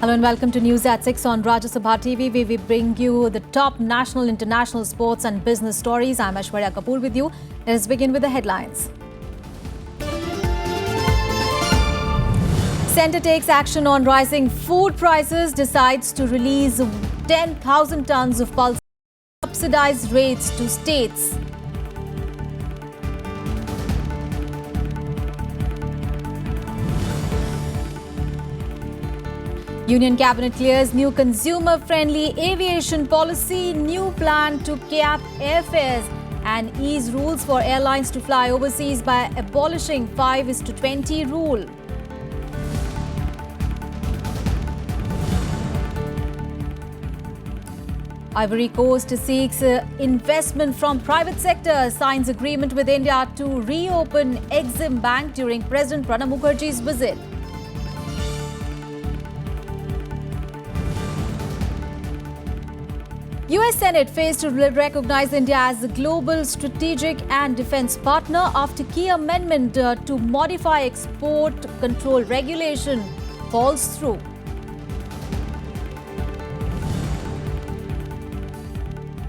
Hello and welcome to News at 6 on Rajya Sabha TV, where we bring you the top national, international sports and business stories. I'm Aishwarya Kapoor with you. Let us begin with the headlines. Centre takes action on rising food prices, decides to release 10,000 tonnes of pulse subsidised rates to states. Union Cabinet clears new consumer-friendly aviation policy, new plan to cap airfares and ease rules for airlines to fly overseas by abolishing 5:20 rule. Ivory Coast seeks investment from private sector, signs agreement with India to reopen Exim Bank during President Pranab Mukherjee's visit. US Senate faced to recognize India as a global strategic and defense partner after key amendment to modify export control regulation falls through.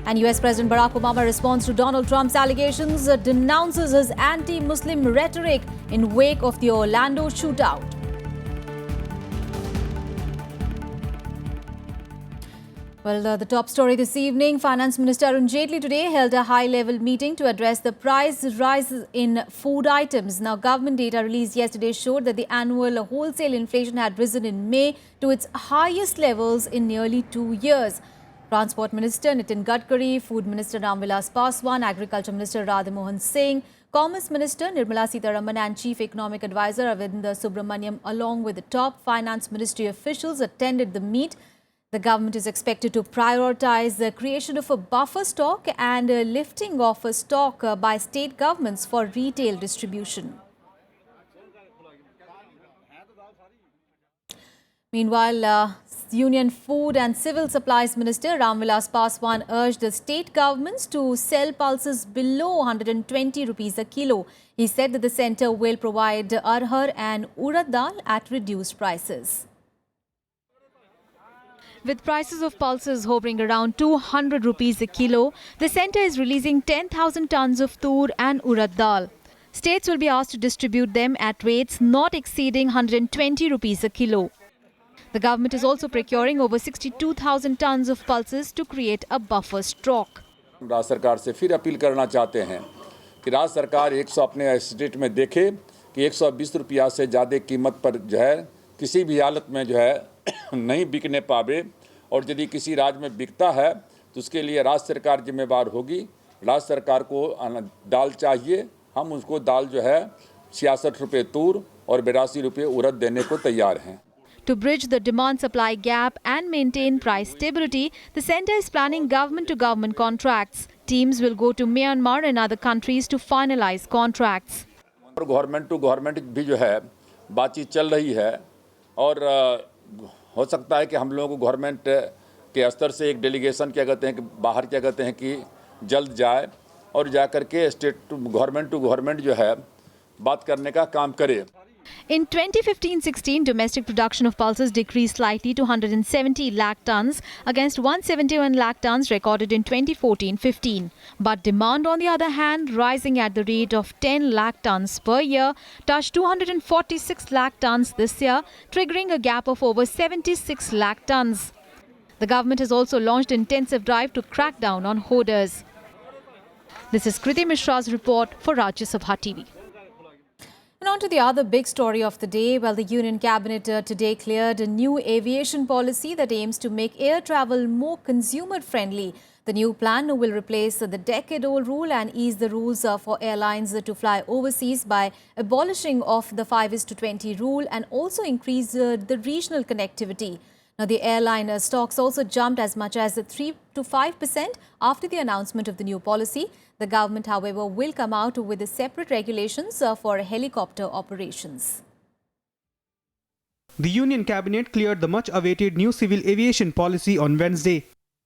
And US President Barack Obama responds to Donald Trump's allegations, denounces his anti-Muslim rhetoric in wake of the Orlando shootout. Well, the top story this evening, Finance Minister Arun Jaitley today held a high-level meeting to address the price rise in food items. Now, government data released yesterday showed that the annual wholesale inflation had risen in May to its highest levels in nearly 2 years. Transport Minister Nitin Gadkari, Food Minister Ramvilas Paswan, Agriculture Minister Radha Mohan Singh, Commerce Minister Nirmala Sitharaman and Chief Economic Advisor Arvind Subramaniam, along with the top Finance Ministry officials, attended the meet. The government is expected to prioritize the creation of a buffer stock and lifting of a stock by state governments for retail distribution. Meanwhile, Union Food and Civil Supplies Minister Ramvilas Paswan urged the state governments to sell pulses below 120 rupees a kilo. He said that the centre will provide arhar and urad dal at reduced prices. With prices of pulses hovering around 200 rupees a kilo, the centre is releasing 10,000 tonnes of tur and urad dal. States will be asked to distribute them at rates not exceeding 120 rupees a kilo. The government is also procuring over 62,000 tonnes of pulses to create a buffer stock. राज्य सरकार से फिर appeal करना चाहते हैं कि राज्य सरकार 100 अपने स्टेट में देखे कि 120 रुपया से ज़्यादा कीमत पर जो है किसी भी हालत में जो है नहीं बिकने पावे, और यदि किसी राज्य में बिकता है तो उसके लिए राज्य सरकार जिम्मेवार होगी। राज्य सरकार को दाल चाहिए, हम उसको दाल जो है 66 रुपये तूर और 82 रुपये उड़द देने को तैयार हैं। To bridge the demand-supply gap and maintain price stability, the centre is planning government-to-government contracts. Teams will go to Myanmar and other countries to finalize contracts. Government to government भी जो है बातचीत चल रही है, और हो सकता है कि हम लोगों को गवर्नमेंट के स्तर से एक डेलीगेशन क्या कहते हैं कि बाहर क्या कहते हैं कि जल्द जाए और जा करके स्टेट टू गवर्नमेंट जो है बात करने का काम करे। In 2015-16, domestic production of pulses decreased slightly to 170 lakh tonnes against 171 lakh tonnes recorded in 2014-15. But demand, on the other hand, rising at the rate of 10 lakh tonnes per year, touched 246 lakh tonnes this year, triggering a gap of over 76 lakh tonnes. The government has also launched an intensive drive to crack down on hoarders. This is Kriti Mishra's report for Rajya Sabha TV. And on to the other big story of the day. Well, the Union Cabinet today cleared a new aviation policy that aims to make air travel more consumer-friendly. The new plan will replace the decade-old rule and ease the rules for airlines to fly overseas by abolishing of the 5:20 rule and also increase the regional connectivity. Now, the airline stocks also jumped as much as 3 to 5% after the announcement of the new policy. The government, however, will come out with separate regulations for helicopter operations. The Union Cabinet cleared the much-awaited new civil aviation policy on Wednesday.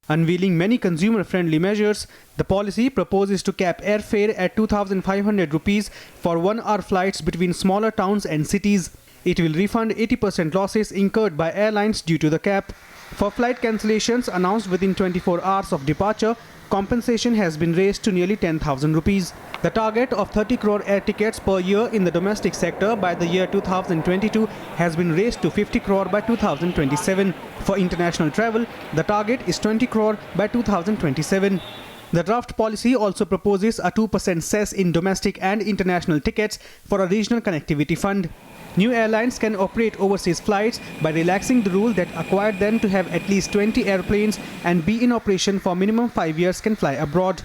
Unveiling many consumer-friendly measures, the policy proposes to cap airfare at 2,500 rupees for one-hour flights between smaller towns and cities. It will refund 80% losses incurred by airlines due to the cap. For flight cancellations announced within 24 hours of departure, compensation has been raised to nearly 10,000 rupees. The target of 30 crore air tickets per year in the domestic sector by the year 2022 has been raised to 50 crore by 2027. For international travel, the target is 20 crore by 2027. The draft policy also proposes a 2% cess in domestic and international tickets for a regional connectivity fund. New airlines can operate overseas flights by relaxing the rule that required them to have at least 20 airplanes and be in operation for minimum 5 years can fly abroad.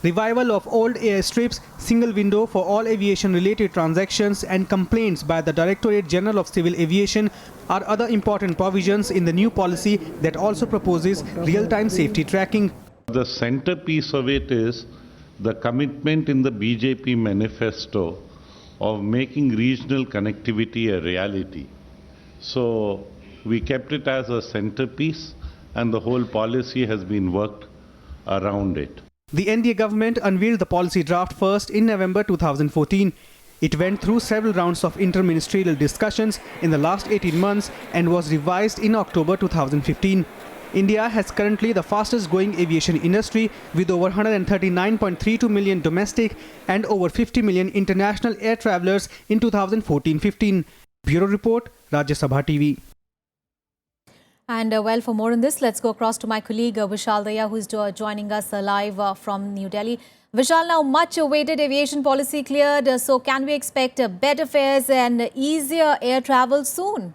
Revival of old airstrips, single window for all aviation-related transactions and complaints by the Directorate General of Civil Aviation are other important provisions in the new policy that also proposes real-time safety tracking. The centerpiece of it is the commitment in the BJP manifesto of making regional connectivity a reality. So we kept it as a centerpiece and the whole policy has been worked around it. The NDA government unveiled the policy draft first in November 2014. It went through several rounds of interministerial discussions in the last 18 months and was revised in October 2015. India has currently the fastest growing aviation industry with over 139.32 million domestic and over 50 million international air travelers in 2014-15. Bureau Report, Rajya Sabha TV. And well, for more on this, let's go across to my colleague Vishal Daya, who is joining us live from New Delhi. Vishal, now much awaited aviation policy cleared. So can we expect better fares and easier air travel soon?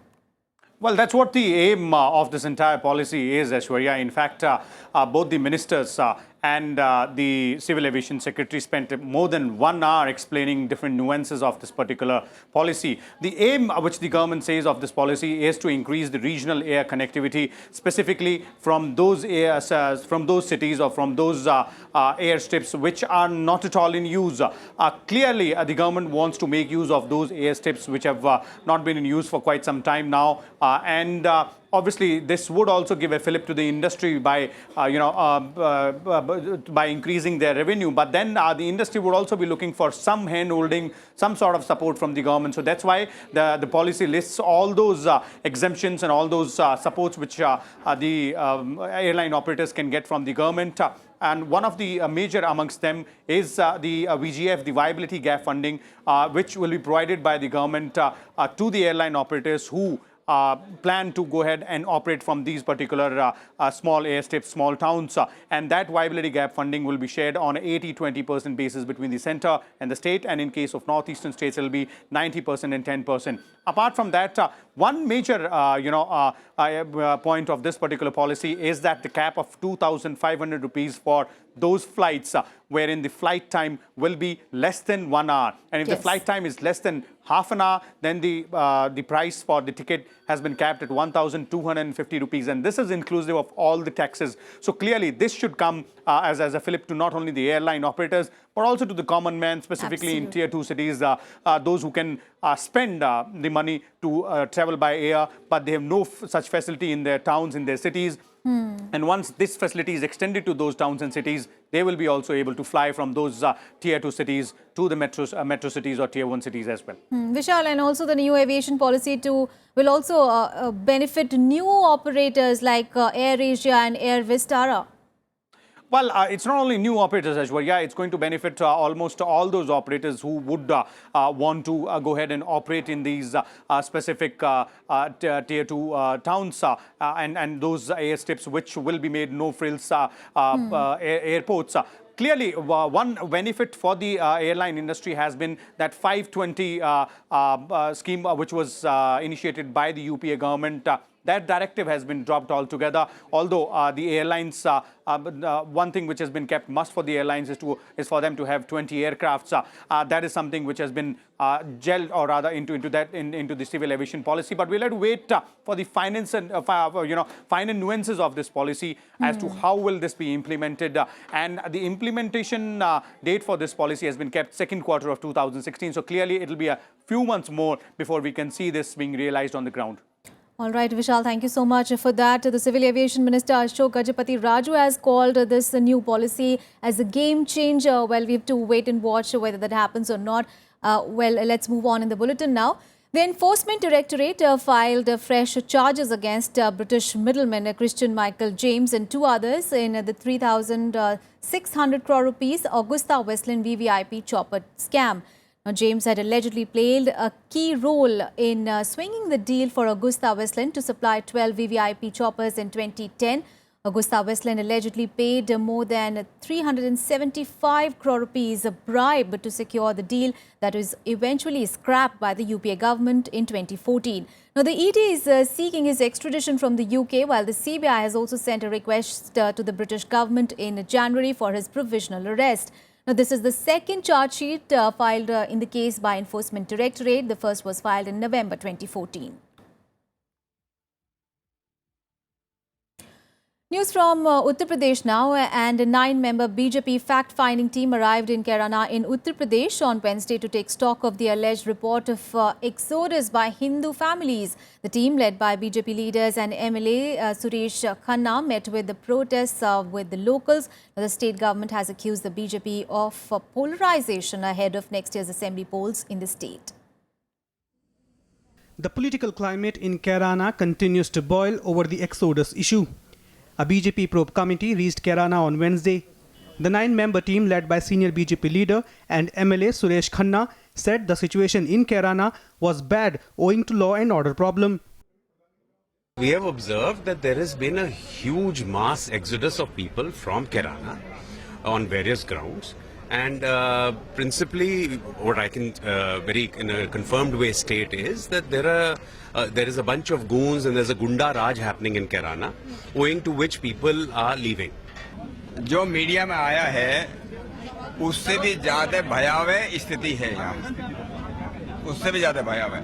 Well, that's what the aim of this entire policy is, Aishwarya. In fact, both the ministers and the Civil Aviation Secretary spent more than 1 hour explaining different nuances of this particular policy. The aim which the government says of this policy is to increase the regional air connectivity, specifically from those cities or from those airstrips which are not at all in use. Clearly, the government wants to make use of those airstrips which have not been in use for quite some time now, and obviously, this would also give a fillip to the industry by, by increasing their revenue. But then the industry would also be looking for some hand-holding, some sort of support from the government. So that's why the policy lists all those exemptions and all those supports which the airline operators can get from the government. And one of the major amongst them is the VGF, the viability gap funding, which will be provided by the government to the airline operators who plan to go ahead and operate from these particular small airstrips, small towns. And that viability gap funding will be shared on an 80-20% basis between the center and the state. And in case of northeastern states, it will be 90% and 10%. Apart from that, one major point of this particular policy is that the cap of 2,500 rupees for those flights wherein the flight time will be less than 1 hour. And if the flight time is less than half an hour, then the price for the ticket has been capped at 1,250 rupees. And this is inclusive of all the taxes. So clearly, this should come as a fillip to not only the airline operators, but also to the common man, specifically in Tier 2 cities, those who can spend the money to travel by air, but they have no such facility in their towns, in their cities. And once this facility is extended to those towns and cities, they will be also able to fly from those Tier 2 cities to the metro cities or Tier 1 cities as well. Vishal, and also the new aviation policy will also benefit new operators like AirAsia and Air Vistara. Well, it's not only new operators, Aishwarya. It's going to benefit almost all those operators who would want to go ahead and operate in these specific Tier 2 towns and those airstrips which will be made no-frills airports. Clearly, one benefit for the airline industry has been that 520 scheme which was initiated by the UPA government. That directive has been dropped altogether. Although the airlines, one thing which has been kept must for the airlines is for them to have 20 aircrafts. That is something which has been gelled, or rather into the civil aviation policy. But we'll have to wait for the finance and finer nuances of this policy as to how will this be implemented. And the implementation date for this policy has been kept second quarter of 2016. So clearly, it will be a few months more before we can see this being realized on the ground. All right, Vishal, thank you so much for that. The Civil Aviation Minister Ashok Gajapati Raju has called this new policy as a game changer. Well, we have to wait and watch whether that happens or not. Well, let's move on in the bulletin now. The Enforcement Directorate filed fresh charges against British middleman Christian Michael James and two others in the 3,600 crore rupees Augusta Westland VVIP chopper scam. Now, James had allegedly played a key role in swinging the deal for Augusta Westland to supply 12 VVIP choppers in 2010. Augusta Westland allegedly paid more than 375 crore rupees a bribe to secure the deal that was eventually scrapped by the UPA government in 2014. Now, the ED is seeking his extradition from the UK, while the CBI has also sent a request to the British government in January for his provisional arrest. Now, this is the second charge sheet filed in the case by Enforcement Directorate. The first was filed in November 2014. News from Uttar Pradesh now, and a 9-member BJP fact-finding team arrived in Kairana in Uttar Pradesh on Wednesday to take stock of the alleged report of exodus by Hindu families. The team, led by BJP leaders and MLA Suresh Khanna, met with the protests with the locals. The state government has accused the BJP of polarization ahead of next year's assembly polls in the state. The political climate in Kairana continues to boil over the exodus issue. A BJP probe committee reached Kairana on Wednesday. The 9-member team, led by senior BJP leader and MLA Suresh Khanna, said the situation in Kairana was bad owing to law and order problem. We have observed that there has been a huge mass exodus of people from Kairana on various grounds. And principally, what I can very in a confirmed way state is that there is a bunch of goons and there's a Gunda Raj happening in Kairana, owing to which people are leaving. जो media में आया है उससे भी ज्यादा भयावह स्थिति है यहाँ, उससे भी ज्यादा भयावह।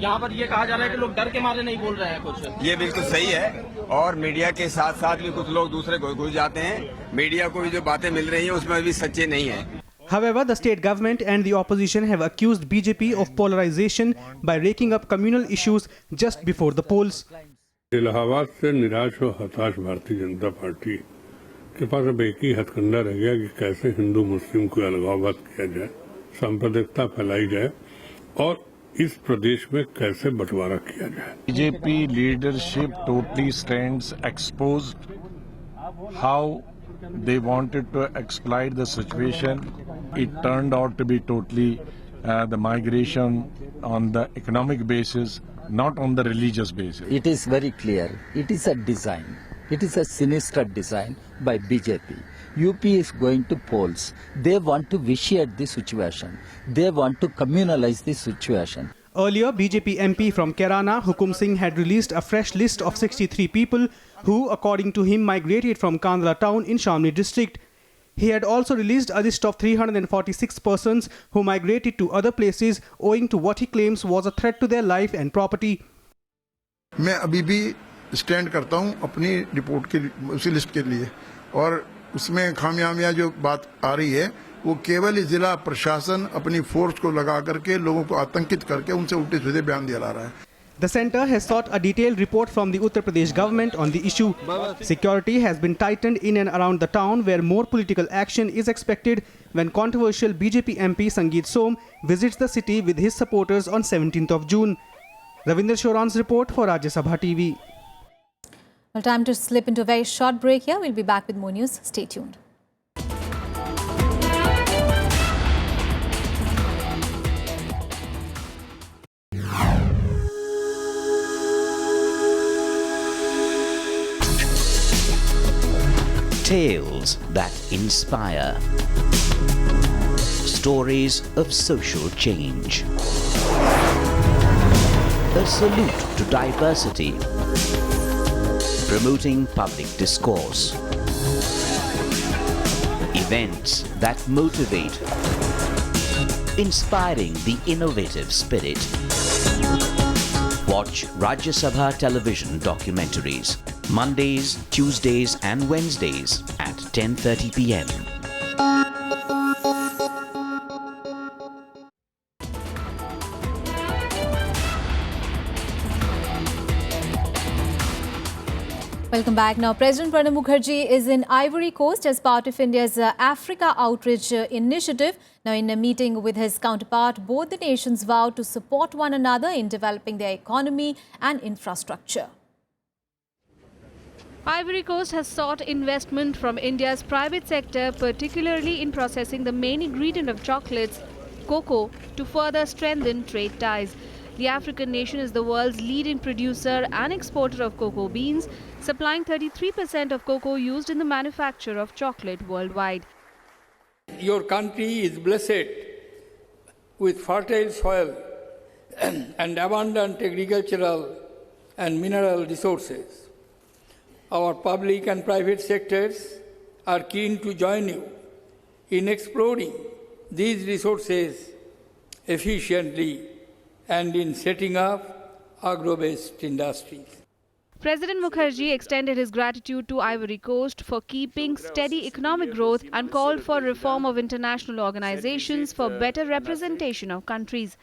यहाँ पर ये कहा जा रहा है कि लोग डर के मारे नहीं बोल रहे हैं कुछ। ये बिल्कुल सही है, और मीडिया के साथ साथ भी कुछ लोग दूसरे घुस जाते हैं। मीडिया को भी जो बातें मिल रही हैं उसमें भी सच्चे नहीं है। However, the state government and the opposition have accused BJP of polarization by raking up communal issues just before the polls. Allahabad से निराश और हताश भारतीय जनता पार्टी के पास अब एक ही हथकंडा रह गया कि कैसे हिंदू मुस्लिम को अलगाववाद किया जाए, सांप्रदायिकता फैलाई जाए और इस प्रदेश में कैसे बंटवारा किया जाए। BJP leadership totally stands exposed how they wanted to exploit the situation. It turned out to be totally the migration on the economic basis, not on the religious basis. It is very clear. It is a design. It is a sinister design by BJP. UP is going to polls. They want to vitiate the situation. They want to communalize the situation. Earlier, BJP MP from Kairana, Hukum Singh, had released a fresh list of 63 people who, according to him, migrated from Kandla town in Shamli district. He had also released a list of 346 persons who migrated to other places owing to what he claims was a threat to their life and property. मैं अभी भी stand करता हूं अपनी report के उसी list के लिए, और उसमें खामियामियां जो बात आ रही है वो केवल जिला प्रशासन अपनी फोर्स को लगा करके लोगों को आतंकित करके उनसे उल्टे सीधे बयान दिला रहा है। The centre has sought a detailed report from the Uttar Pradesh government on the issue. Security has been tightened in and around the town, where more political action is expected when controversial BJP MP Sangeet Som visits the city with his supporters on 17th of June. Ravinder Shoran's report for Rajya Sabha TV. Well, time to slip into a very short break here. We'll be back with more news. Stay tuned. Tales that inspire. Stories of social change. A salute to diversity. Promoting public discourse. Events that motivate. Inspiring the innovative spirit. Watch Rajya Sabha television documentaries Mondays, Tuesdays and Wednesdays at 10:30 p.m. Welcome back. Now, President Pranab Mukherjee is in Ivory Coast as part of India's Africa Outreach Initiative. Now, in a meeting with his counterpart, both the nations vowed to support one another in developing their economy and infrastructure. Ivory Coast has sought investment from India's private sector, particularly in processing the main ingredient of chocolates, cocoa, to further strengthen trade ties. The African nation is the world's leading producer and exporter of cocoa beans, supplying 33% of cocoa used in the manufacture of chocolate worldwide. Your country is blessed with fertile soil and abundant agricultural and mineral resources. Our public and private sectors are keen to join you in exploring these resources efficiently and in setting up agro-based industries. President Mukherjee extended his gratitude to Ivory Coast for keeping steady economic growth and called for reform of international organizations for better representation of countries.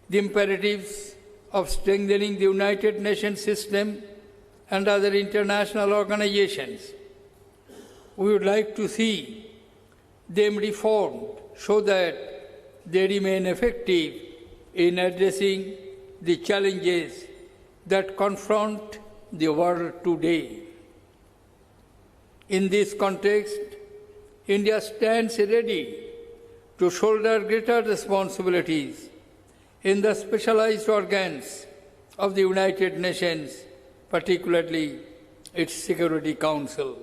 The imperatives of strengthening the United Nations system and other international organizations, we would like to see them reformed so that they remain effective in addressing the challenges that confront the world today. In this context, India stands ready to shoulder greater responsibilities in the specialized organs of the United Nations, particularly its Security Council.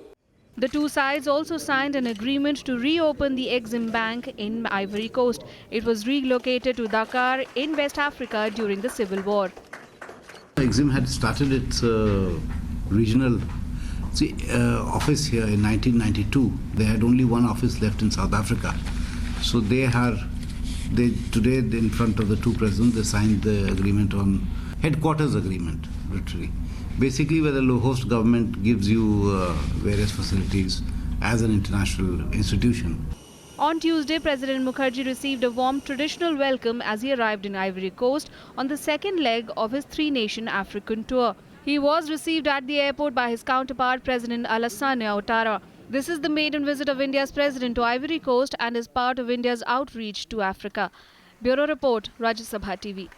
The two sides also signed an agreement to reopen the Exim Bank in Ivory Coast. It was relocated to Dakar in West Africa during the civil war. Exim had started its regional office here in 1992. They had only one office left in South Africa. So today in front of the two presidents, they signed the agreement on headquarters agreement, literally. Basically, where the host government gives you various facilities as an international institution. On Tuesday, President Mukherjee received a warm traditional welcome as he arrived in Ivory Coast on the second leg of his three-nation African tour. He was received at the airport by his counterpart, President Alassane Ouattara. This is the maiden visit of India's president to Ivory Coast and is part of India's outreach to Africa. Bureau Report, Rajya Sabha TV.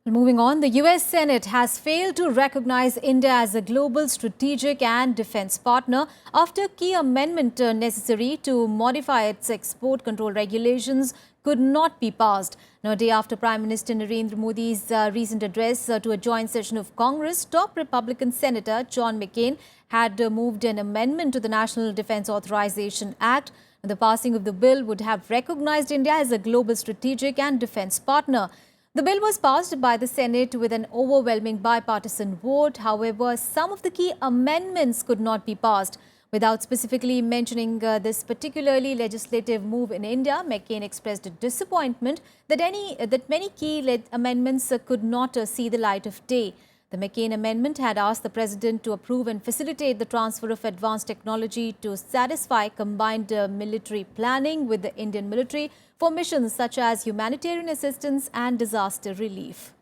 Moving on, the US Senate has failed to recognize India as a global strategic and defense partner after key amendment necessary to modify its export control regulations could not be passed. Now, a day after Prime Minister Narendra Modi's recent address to a joint session of Congress, top Republican Senator John McCain had moved an amendment to the National Defense Authorization Act. The passing of the bill would have recognized India as a global strategic and defense partner. The bill was passed by the Senate with an overwhelming bipartisan vote. However, some of the key amendments could not be passed. Without specifically mentioning this particularly legislative move in India, McCain expressed disappointment that many key amendments could not see the light of day. The McCain amendment had asked the president to approve and facilitate the transfer of advanced technology to satisfy combined military planning with the Indian military for missions such as humanitarian assistance and disaster relief.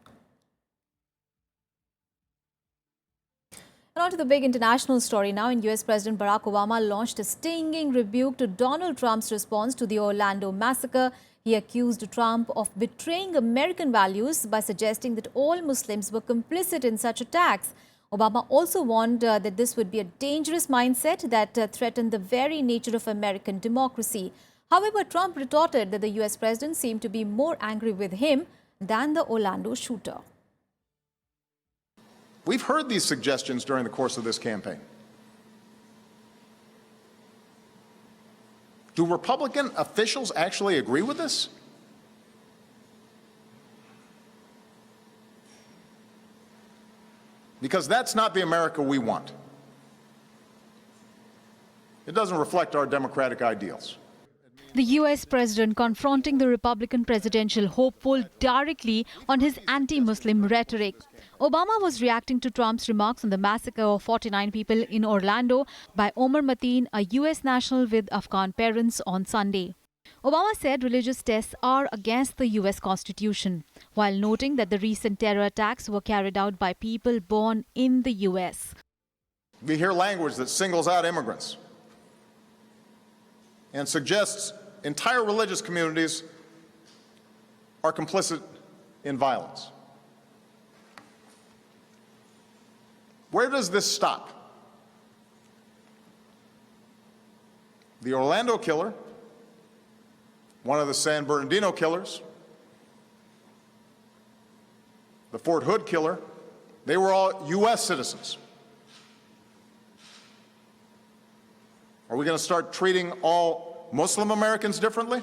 And on to the big international story now. In US President Barack Obama launched a stinging rebuke to Donald Trump's response to the Orlando massacre. He accused Trump of betraying American values by suggesting that all Muslims were complicit in such attacks. Obama also warned that this would be a dangerous mindset that threatened the very nature of American democracy. However, Trump retorted that the US president seemed to be more angry with him than the Orlando shooter. We've heard these suggestions during the course of this campaign. Do Republican officials actually agree with this? Because that's not the America we want. It doesn't reflect our democratic ideals. The US president confronting the Republican presidential hopeful directly on his anti-Muslim rhetoric. Obama was reacting to Trump's remarks on the massacre of 49 people in Orlando by Omar Mateen, a US national with Afghan parents, on Sunday. Obama said religious tests are against the US Constitution, while noting that the recent terror attacks were carried out by people born in the US. We hear language that singles out immigrants and suggests entire religious communities are complicit in violence. Where does this stop? The Orlando killer, one of the San Bernardino killers, the Fort Hood killer, they were all U.S. citizens. Are we going to start treating all Muslim Americans differently?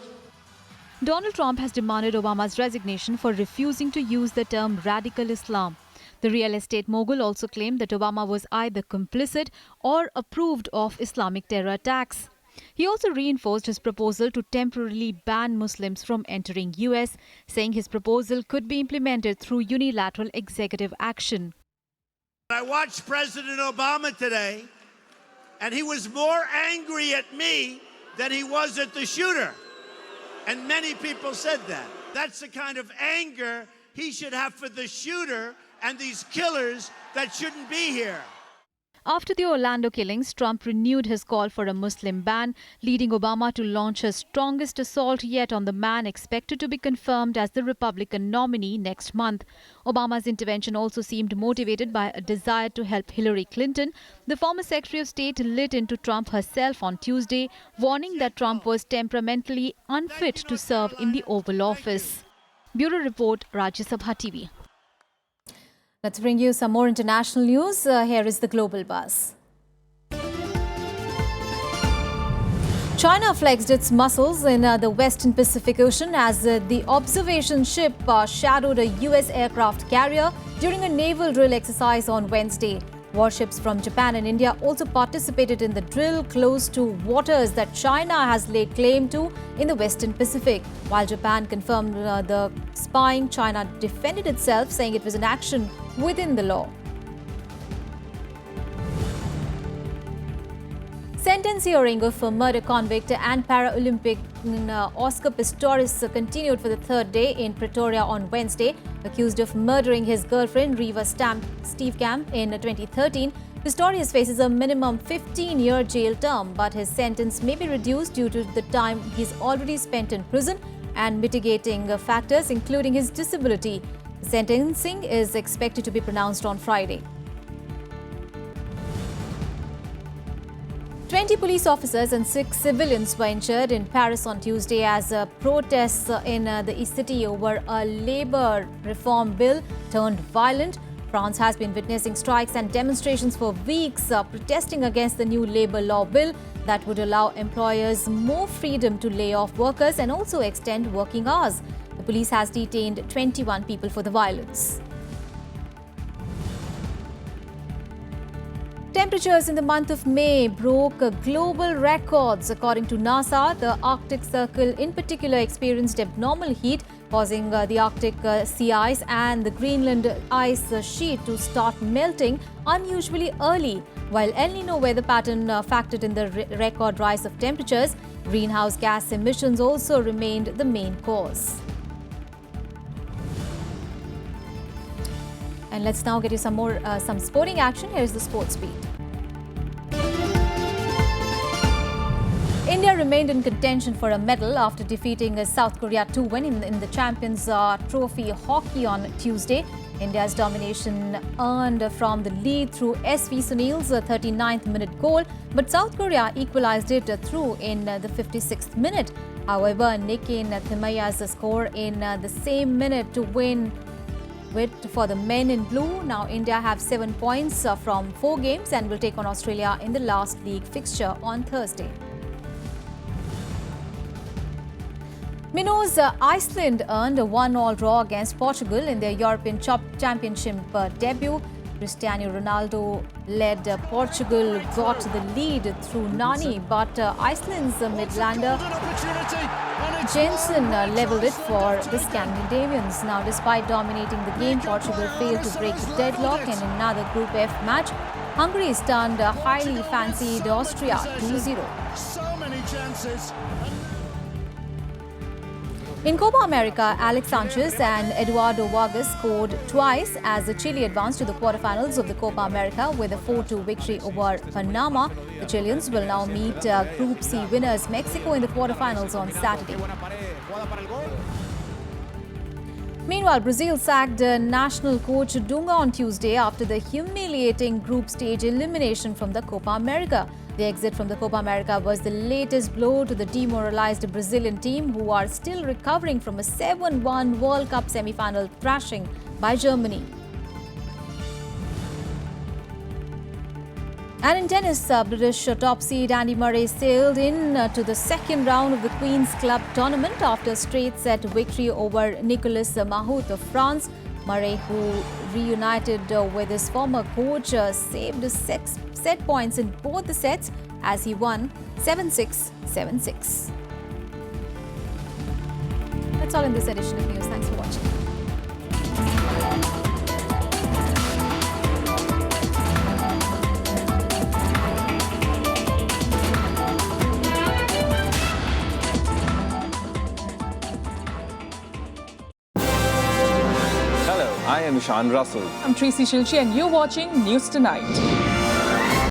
Donald Trump has demanded Obama's resignation for refusing to use the term radical Islam. The real estate mogul also claimed that Obama was either complicit or approved of Islamic terror attacks. He also reinforced his proposal to temporarily ban Muslims from entering US, saying his proposal could be implemented through unilateral executive action. I watched President Obama today, and he was more angry at me than he was at the shooter. And many people said that. That's the kind of anger he should have for the shooter and these killers that shouldn't be here. After the Orlando killings, Trump renewed his call for a Muslim ban, leading Obama to launch his strongest assault yet on the man expected to be confirmed as the Republican nominee next month. Obama's intervention also seemed motivated by a desire to help Hillary Clinton. The former Secretary of State lit into Trump herself on Tuesday, warning that Trump was temperamentally unfit to serve in the Oval Office. Bureau Report, Rajya Sabha TV. Let's bring you some more international news. Here is the global buzz. China flexed its muscles in the Western Pacific Ocean as the observation ship shadowed a US aircraft carrier during a naval drill exercise on Wednesday. Warships from Japan and India also participated in the drill close to waters that China has laid claim to in the Western Pacific. While Japan confirmed the spying, China defended itself, saying it was an action within the law. Sentence hearing of murder convict and Paralympic Oscar Pistorius continued for the third day in Pretoria on Wednesday. Accused of murdering his girlfriend Reva Steenkamp in 2013, Pistorius faces a minimum 15-year jail term, but his sentence may be reduced due to the time he's already spent in prison and mitigating factors, including his disability. Sentencing is expected to be pronounced on Friday. 20 police officers and 6 civilians were injured in Paris on Tuesday as protests in the city over a labour reform bill turned violent. France has been witnessing strikes and demonstrations for weeks, protesting against the new labour law bill that would allow employers more freedom to lay off workers and also extend working hours. The police has detained 21 people for the violence. Temperatures in the month of May broke global records. According to NASA, the Arctic Circle in particular experienced abnormal heat, causing the Arctic sea ice and the Greenland ice sheet to start melting unusually early. While El Nino weather pattern factored in the record rise of temperatures, greenhouse gas emissions also remained the main cause. And let's now get you some sporting action. Here's the sports beat. India remained in contention for a medal after defeating South Korea 2-1 in the Champions Trophy hockey on Tuesday. India's domination earned from the lead through SV Sunil's 39th minute goal, but South Korea equalized it through in the 56th minute. However, Nikin Thimaya's score in the same minute to win for the men in blue. Now India have 7 points from 4 games and will take on Australia in the last league fixture on Thursday. Minnows Iceland earned a 1-1 draw against Portugal in their European Championship debut. Cristiano Ronaldo led Portugal got the lead through Nani, but Iceland's Midlander Jensen levelled it for the Scandinavians. Now, despite dominating the game, Portugal failed to break the deadlock, and in another Group F match, Hungary stunned highly fancied Austria 2-0. So many chances. In Copa America, Alex Sanchez and Eduardo Vargas scored twice as the Chile advanced to the quarterfinals of the Copa America with a 4-2 victory over Panama. The Chileans will now meet Group C winners Mexico in the quarterfinals on Saturday. Meanwhile, Brazil sacked national coach Dunga on Tuesday after the humiliating group stage elimination from the Copa America. The exit from the Copa America was the latest blow to the demoralized Brazilian team, who are still recovering from a 7-1 World Cup semi-final thrashing by Germany. And in tennis, British top seed Andy Murray sailed in to the second round of the Queen's Club tournament after a straight-set victory over Nicolas Mahut of France. Murray, who reunited with his former coach, saved 6 set points in both the sets as he won 7-6, 7-6. That's all in this edition of news. Thanks for watching. I am Ishan Russell. I'm Tracy Shilchi and you're watching News Tonight.